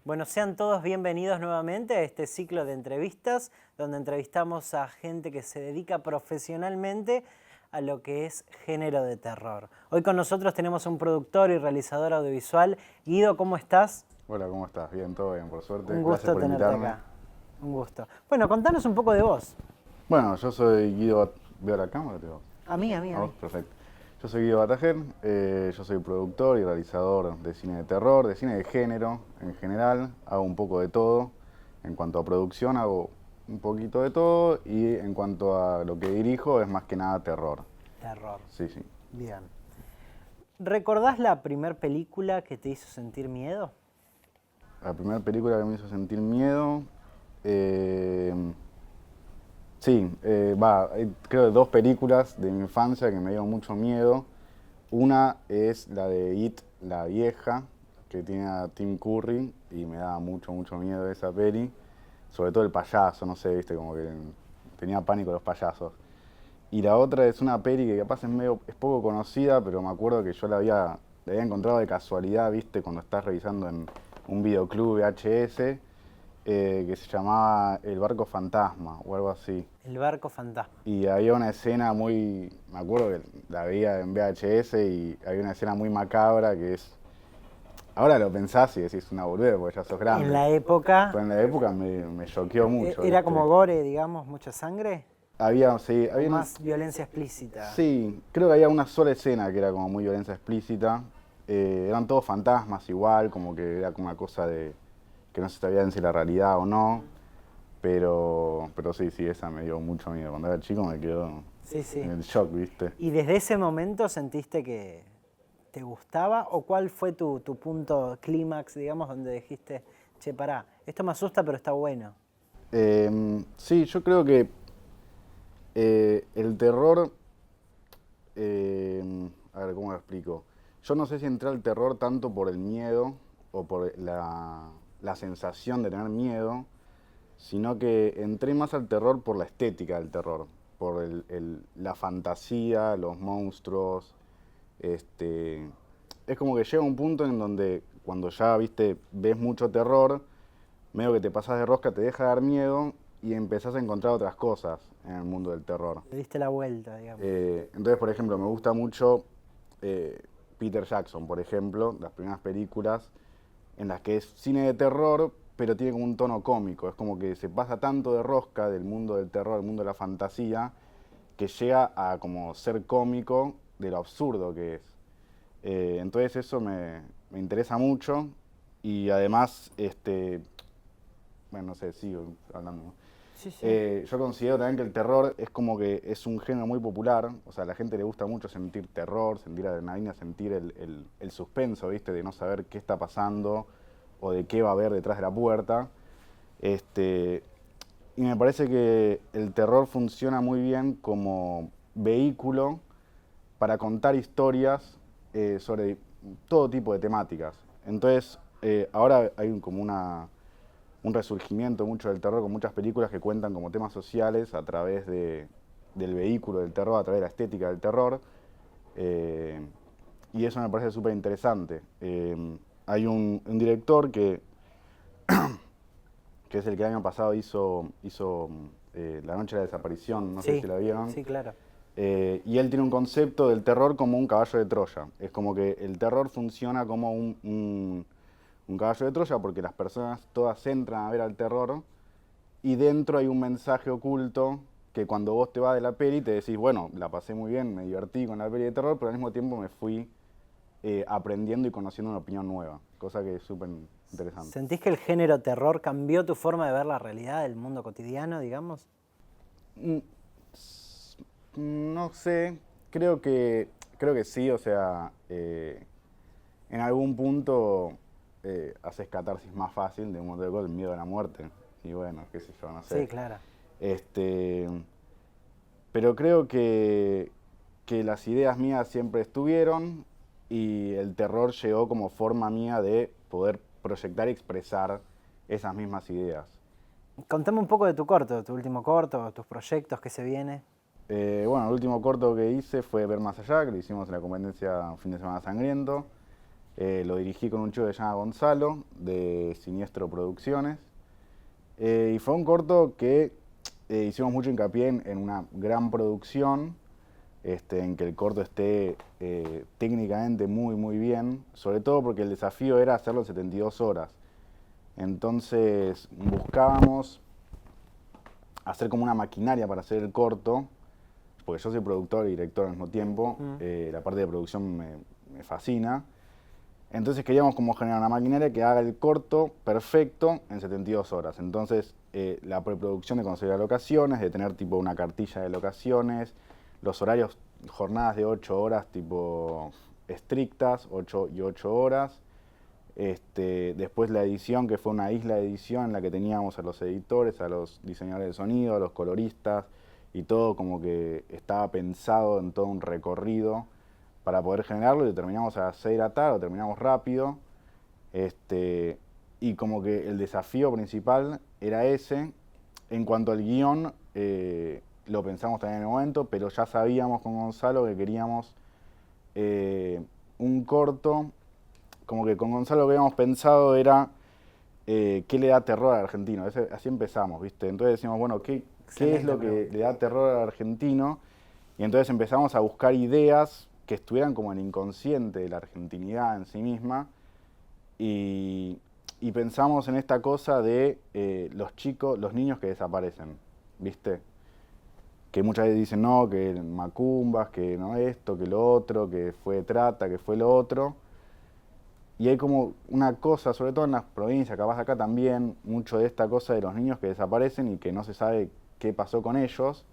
Bueno, sean todos bienvenidos nuevamente a este ciclo de entrevistas, donde entrevistamos a gente que se dedica profesionalmente a lo que es género de terror. Hoy con nosotros tenemos un productor y realizador audiovisual. Guido, ¿cómo estás? Hola, ¿cómo estás? Bien, todo bien, por suerte. Un Gracias gusto por tenerte invitarme. acá. Un gusto. Bueno, contanos un poco de vos. Bueno, yo soy Guido. ¿Veo la cámara? A mí, a mí, ¿A a vos? mí. Perfecto. Yo soy Guido Batajer, yo soy productor y realizador de cine de terror, de cine de género en general. Hago un poco de todo. En cuanto a producción, hago un poquito de todo. Y en cuanto a lo que dirijo, es más que nada terror. Terror. Sí, sí. Bien. ¿Recordás la primer película que te hizo sentir miedo? La primera película que me hizo sentir miedo. eh, Sí, hay, creo que dos películas de mi infancia que me dieron mucho miedo. Una es la de It, la vieja, que tiene a Tim Curry y me daba mucho miedo esa peli. Sobre todo el payaso, no sé, viste, como que tenía pánico a los payasos. Y la otra es una peli que capaz es poco conocida, pero me acuerdo que yo la había encontrado de casualidad, viste, cuando estás revisando en un videoclub VHS, que se llamaba El Barco Fantasma o algo así. El barco fantasma. Y había una escena me acuerdo que la veía en VHS y había una escena muy macabra que es, ahora lo pensás y decís una boludez porque ya sos En grande. la época, Pero en la época me choqueó mucho, era ¿viste? como gore, digamos, mucha sangre, Sí, o más violencia explícita. sí, creo que había una sola escena que era como muy violencia explícita. Eran todos fantasmas igual, como que era como una cosa de que no se sabía si era realidad o no. Pero sí, esa me dio mucho miedo. Cuando era chico me quedó Sí, en sí. el shock, ¿viste? ¿Y desde ese momento sentiste que te gustaba? ¿O cuál fue tu punto clímax, digamos, donde dijiste, che, pará, esto me asusta pero está bueno? Sí, yo creo que el terror, a ver, ¿cómo lo explico? Yo no sé si entré al terror tanto por el miedo o por la sensación de tener miedo, sino que entré más al terror por la estética del terror, por la fantasía, los monstruos. Este, es como que llega un punto en donde cuando ya, viste, ves mucho terror, medio que te pasas de rosca, te deja dar miedo y empezás a encontrar otras cosas en el mundo del terror. Le diste la vuelta, digamos. Entonces, por ejemplo, me gusta mucho eh, Peter Jackson, por ejemplo, las primeras películas en las que es cine de terror, pero tiene como un tono cómico. Es como que se pasa tanto de rosca del mundo del terror, del mundo de la fantasía, que llega a como ser cómico de lo absurdo que es. Entonces eso me interesa mucho y además, bueno, no sé, sigo hablando, ¿no? Sí, sí. Yo considero también que el terror es como que es un género muy popular, o sea, a la gente le gusta mucho sentir terror, sentir adrenalina, sentir el suspenso, ¿viste? De no saber qué está pasando o de qué va a haber detrás de la puerta. Este, y me parece que el terror funciona muy bien como vehículo para contar historias sobre todo tipo de temáticas. Entonces, ahora hay como un resurgimiento mucho del terror con muchas películas que cuentan como temas sociales a través del vehículo del terror, a través de la estética del terror. eh, y eso me parece súper interesante. Hay un director que es el que el año pasado hizo La Noche de la Desaparición, no sé Sí, si la vieron. sí, claro. Y él tiene un concepto del terror como un caballo de Troya. Es como que el terror funciona como un caballo de Troya porque las personas todas entran a ver al terror y dentro hay un mensaje oculto que cuando vos te vas de la peli te decís, bueno, la pasé muy bien, me divertí con la peli de terror, pero al mismo tiempo me fui aprendiendo y conociendo una opinión nueva, cosa que es súper interesante. ¿Sentís que el género terror cambió tu forma de ver la realidad del mundo cotidiano, digamos? Mm, No sé, creo que sí, o sea, en algún punto haces catarsis más fácil de un montón de cosas, el miedo a la muerte, y bueno, qué sé yo, no Sí, sé. claro. Este, pero creo que las ideas mías siempre estuvieron y el terror llegó como forma mía de poder proyectar y expresar esas mismas ideas. Contame un poco de tu corto, tu último corto, tus proyectos, qué se viene. Bueno, el último corto que hice fue Ver Más Allá, que lo hicimos en la competencia Fin de Semana Sangriento. Lo dirigí con un chico que se llama Gonzalo, de Siniestro Producciones. Y fue un corto que hicimos mucho hincapié en una gran producción, en que el corto esté técnicamente muy, muy bien, sobre todo porque el desafío era hacerlo en 72 horas. Entonces buscábamos hacer como una maquinaria para hacer el corto, porque yo soy productor y director al mismo tiempo, la parte de producción me fascina. Entonces queríamos como generar una maquinaria que haga el corto perfecto en 72 horas. Entonces la preproducción de conseguir las locaciones, de tener tipo una cartilla de locaciones, los horarios, jornadas de 8 horas tipo estrictas, 8 y 8 horas. Después la edición, que fue una isla de edición en la que teníamos a los editores, a los diseñadores de sonido, a los coloristas, y todo como que estaba pensado en todo un recorrido para poder generarlo, y lo terminamos a las 6 de la tarde, lo terminamos rápido, y como que el desafío principal era ese. En cuanto al guión, lo pensamos también en el momento, pero ya sabíamos con Gonzalo que queríamos un corto, como que con Gonzalo lo que habíamos pensado era qué le da terror al argentino. Así empezamos, ¿viste? Entonces decimos, bueno, ¿qué es lo que le da terror al argentino? Y entonces empezamos a buscar ideas que estuvieran como en el inconsciente de la argentinidad en sí misma, y pensamos en esta cosa de los niños que desaparecen, ¿viste? Que muchas veces dicen, no, que macumbas, que no esto, que lo otro, que fue trata, que fue lo otro. Y hay como una cosa, sobre todo en las provincias, capaz acá también, mucho de esta cosa de los niños que desaparecen y que no se sabe qué pasó con ellos.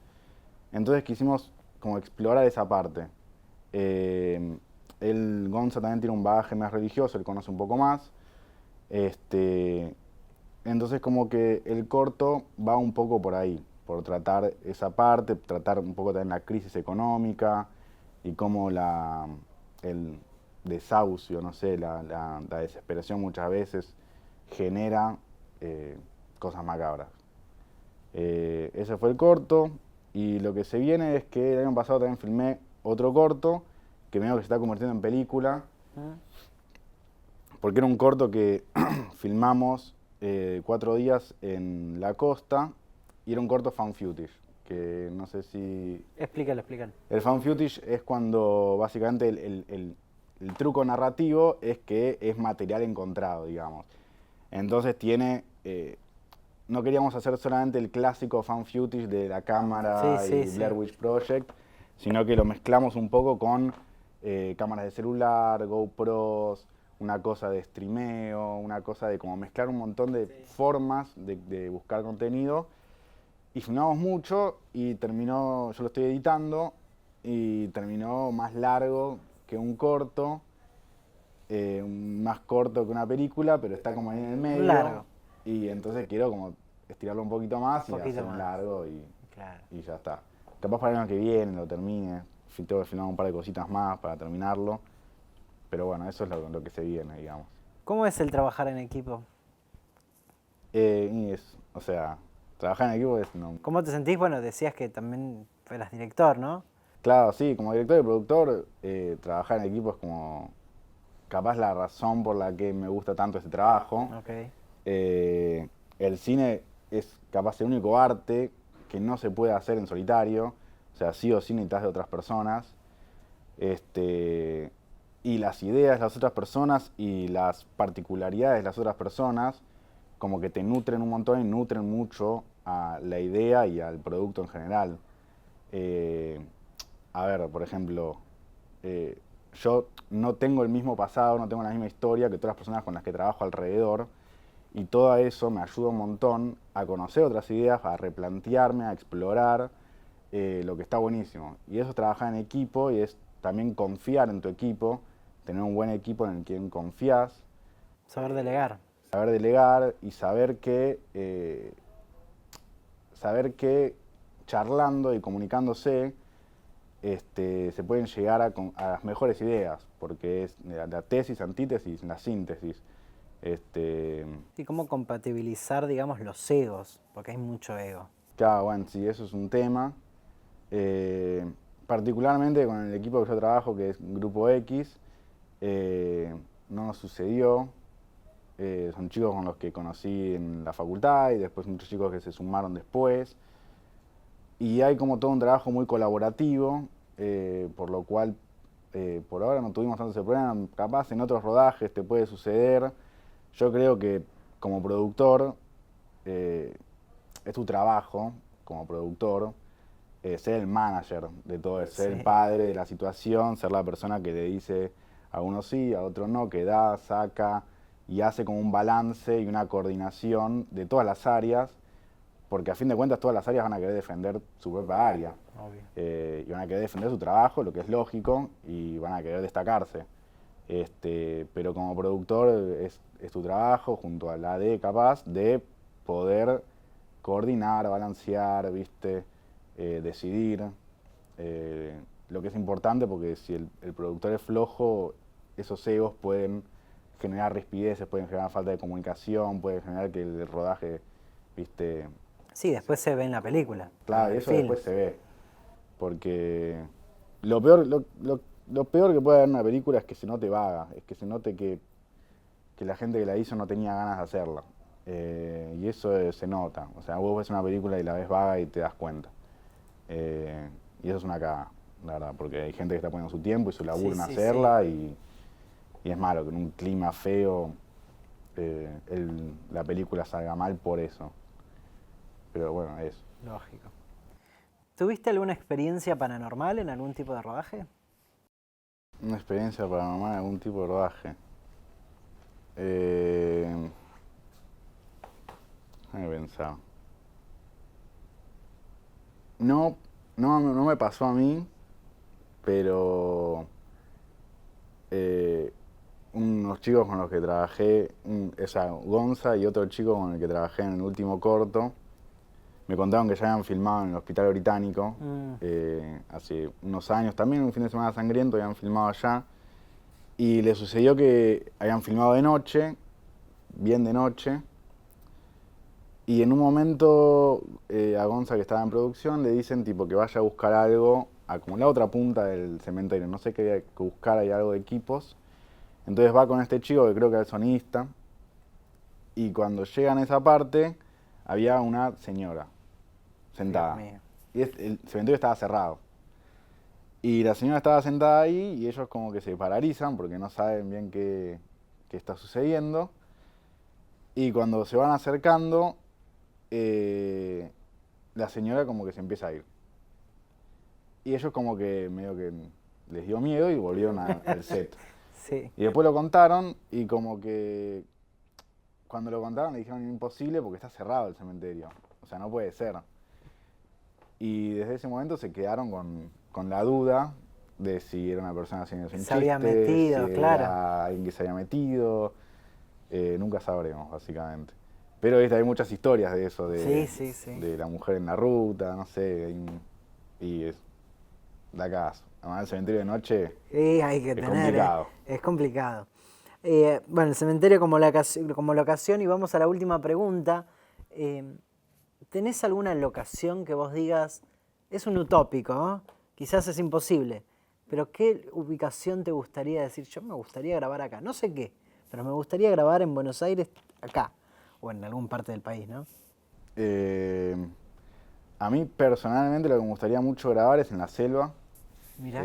Entonces quisimos como explorar esa parte. Gonza también tiene un bagaje más religioso, él conoce un poco más. Entonces como que el corto va un poco por ahí, por tratar esa parte, tratar un poco también la crisis económica y cómo el desahucio, no sé, la desesperación muchas veces genera cosas macabras. Ese fue el corto, y lo que se viene es que el año pasado también filmé otro corto que medio que se está convirtiendo en película, porque era un corto que filmamos 4 días en la costa, y era un corto found footage, que no sé si... Explícalo. El found footage es cuando básicamente el truco narrativo es que es material encontrado, digamos. Entonces tiene... no queríamos hacer solamente el clásico found footage de la cámara y Blair Witch Project, sino que lo mezclamos un poco con cámaras de celular, GoPros, una cosa de streameo, una cosa de como mezclar un montón de formas de buscar contenido. Y filmamos mucho y terminó, yo lo estoy editando, y terminó más largo que un corto, más corto que una película, pero está como ahí en el medio. Largo. Y entonces quiero como estirarlo un poquito más y hacer un largo y ya está. Capaz para el año que viene lo termine, tengo que filmar un par de cositas más para terminarlo, pero bueno, eso es lo que se viene, digamos. ¿Cómo es el trabajar en equipo? O sea, trabajar en equipo es... No. ¿Cómo te sentís? Bueno, decías que también eras director, ¿no? Claro, sí, como director y productor, trabajar en equipo es como capaz la razón por la que me gusta tanto este trabajo. Okay. El cine es capaz el único arte que no se puede hacer en solitario, o sea, sí o sí necesitas de otras personas. Y las ideas de las otras personas y las particularidades de las otras personas como que te nutren un montón y nutren mucho a la idea y al producto en general. A ver, por ejemplo, yo no tengo el mismo pasado, no tengo la misma historia que todas las personas con las que trabajo alrededor, y todo eso me ayuda un montón a conocer otras ideas, a replantearme, a explorar, lo que está buenísimo. Y eso es trabajar en equipo, y es también confiar en tu equipo, tener un buen equipo en el que confías. Saber delegar. Saber delegar y saber que charlando y comunicándose se pueden llegar a las mejores ideas, porque es la tesis, antítesis, la síntesis. ¿Y cómo compatibilizar, digamos, los egos? Porque hay mucho ego. Claro, bueno, sí, eso es un tema. Particularmente con el equipo que yo trabajo, que es Grupo X, no nos sucedió. Son chicos con los que conocí en la facultad y después muchos chicos que se sumaron después. Y hay como todo un trabajo muy colaborativo, por lo cual por ahora no tuvimos tanto ese problema. Capaz en otros rodajes te puede suceder. Yo creo que como productor, es tu trabajo como productor, ser el manager de todo eso, ser el padre de la situación, ser la persona que le dice a uno sí, a otro no, que da, saca y hace como un balance y una coordinación de todas las áreas, porque a fin de cuentas todas las áreas van a querer defender su propia área. Y van a querer defender su trabajo, lo que es lógico, y van a querer destacarse. Pero como productor es tu trabajo, junto a la AD capaz, de poder coordinar, balancear, ¿viste? Decidir. Lo que es importante, porque si el productor es flojo, esos egos pueden generar rispideces, pueden generar falta de comunicación, pueden generar que el rodaje, ¿viste? Sí, después se ve en la película. Claro, eso después se ve. Porque lo peor que puede haber en una película es que se note vaga, es que se note que la gente que la hizo no tenía ganas de hacerla. Y eso se nota. O sea, vos ves una película y la ves vaga y te das cuenta. Y eso es una cagada, la verdad, porque hay gente que está poniendo su tiempo y su laburo en hacerla. Y es malo que en un clima feo la película salga mal por eso. Pero bueno, eso. Lógico. ¿Tuviste alguna experiencia paranormal en algún tipo de rodaje? Una experiencia paranormal en algún tipo de rodaje. Déjame pensar. No me pasó a mí, pero unos chicos con los que trabajé, Gonza y otro chico con el que trabajé en el último corto, me contaron que ya habían filmado en el Hospital Británico hace unos años, también un fin de semana sangriento, habían filmado allá, y les sucedió que habían filmado de noche, bien de noche, y en un momento a Gonza, que estaba en producción, le dicen tipo que vaya a buscar algo a como la otra punta del cementerio, no sé qué había que buscar, hay algo de equipos. Entonces va con este chico que creo que era el sonidista, y cuando llegan a esa parte había una señora sentada. Y el cementerio estaba cerrado. Y la señora estaba sentada ahí y ellos como que se paralizan porque no saben bien qué está sucediendo. Y cuando se van acercando, la señora como que se empieza a ir. Y ellos como que medio que les dio miedo y volvieron al set. Sí. Y después lo contaron y como que cuando lo contaron le dijeron imposible porque está cerrado el cementerio. O sea, no puede ser. Y desde ese momento se quedaron con la duda de si era una persona haciendo un chiste, había metido, si claro. era alguien que se había metido. Nunca sabremos, básicamente. Pero hay muchas historias de eso, de la mujer en la ruta, no sé, y es da caso. Además, el cementerio de noche Hay que es tener, complicado. Es complicado. Bueno, el cementerio como locación, y vamos a la última pregunta. ¿Tenés alguna locación que vos digas, es un utópico, ¿no? Quizás es imposible, pero qué ubicación te gustaría decir? Yo me gustaría grabar acá, no sé qué, pero me gustaría grabar en Buenos Aires acá, o en alguna parte del país, ¿no? A mí personalmente lo que me gustaría mucho grabar es en la selva. Mirá.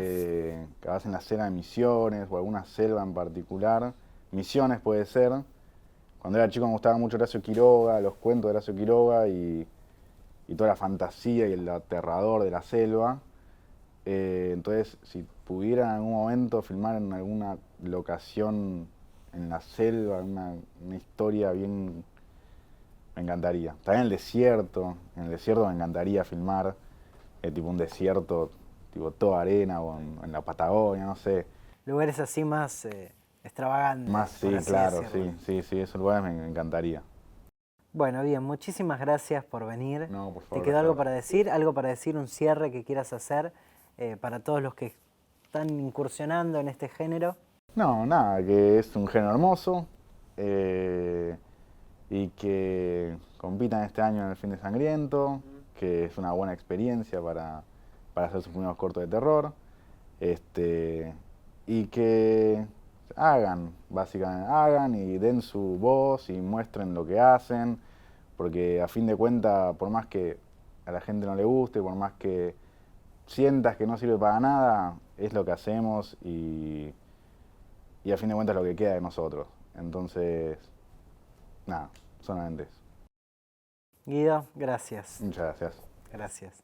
Capaz en la selva de Misiones o alguna selva en particular. Misiones puede ser. Cuando era chico me gustaba mucho Horacio Quiroga, los cuentos de Horacio Quiroga y toda la fantasía y el aterrador de la selva. Entonces, si pudiera en algún momento filmar en alguna locación en la selva, una historia bien, me encantaría. También en el desierto me encantaría filmar, tipo un desierto, tipo toda arena o en la Patagonia, no sé. Lugares así más extravagantes. Más, sí, claro, sí, esos lugares me encantaría. Bueno, bien, muchísimas gracias por venir. No, por favor. ¿Te quedó algo para decir? ¿Algo para decir, un cierre que quieras hacer para todos los que están incursionando en este género? No, nada, que es un género hermoso y que compitan este año en el Fin de Sangriento, que es una buena experiencia para hacer sus primeros cortos de terror, y que hagan, básicamente, hagan y den su voz y muestren lo que hacen, porque a fin de cuentas, por más que a la gente no le guste, por más que sientas que no sirve para nada, es lo que hacemos y a fin de cuentas es lo que queda de nosotros. Entonces, nada, solamente eso. Guido, gracias. Muchas gracias. Gracias.